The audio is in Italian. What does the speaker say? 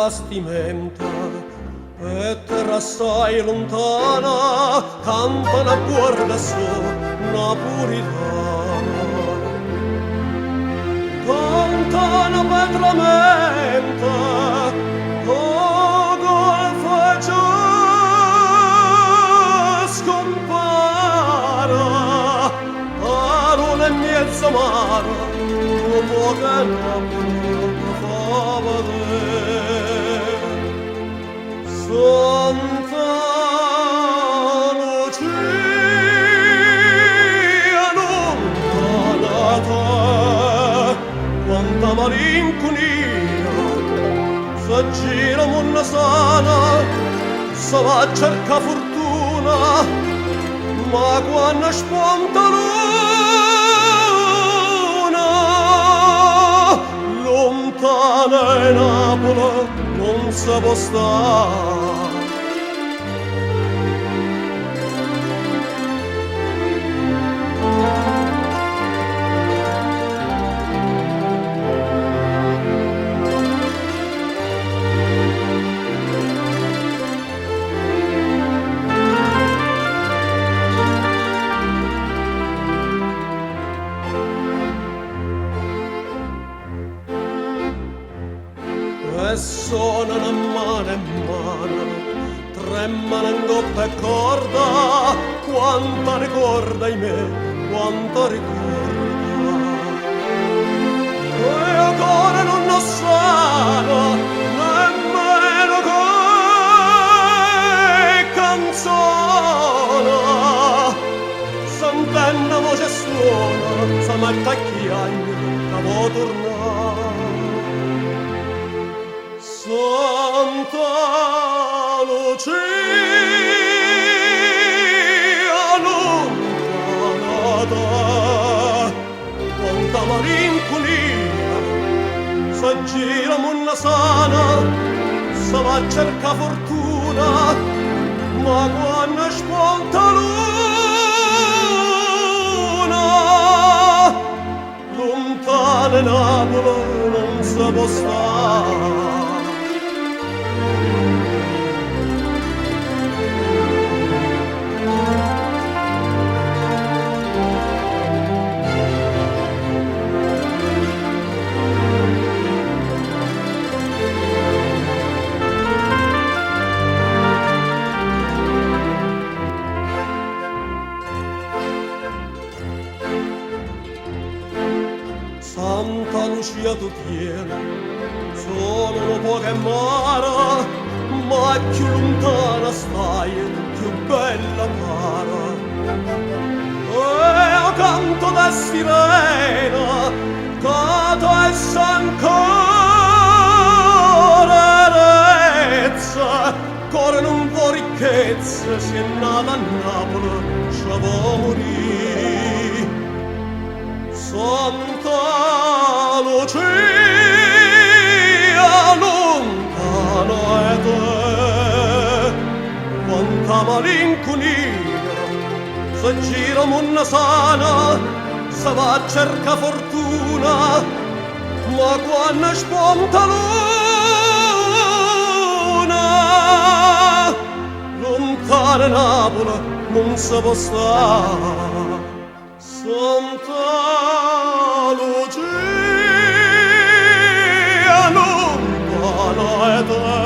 bastimenta e terra assai lontana canta una guarda su napolitana, canta una petramenta o golfo già scompara a luna e mezza mare un po' che non fa vedere Santa Lucia lontanata, quanta malinconia, s'aggira monna sana, se va a cerca fortuna, ma quando spunta luna, lontana è Napoli, non si può stare. E suonano mano e mano, tremano in coppa e corda, quanta ricorda in me, quanta ricorda. E ancora non lo sanno, nemmeno che canzone, sentendo voce suona, sa mette a chiagno, che può tornare. Santa Lucia lontanata, quanta malinconia, s'aggira monna sana, se va a cerca fortuna, ma quando spunta luna, lontana Napoli non si può stare. Santa Lucia tu tieni, sono un po' che mara, ma più lontana stai, più bella para. E canto da sirena, canto e s'ancora rezza, core non può ricchezza, se è nata a Napoli, ci può morire. Santa Lucia lontana è te, quanta malinconia, s'aggira monna sana, se va a cerca fortuna, ma quando spunta luna, lontana Napoli non si può stare. Santa Lucia lontana è te,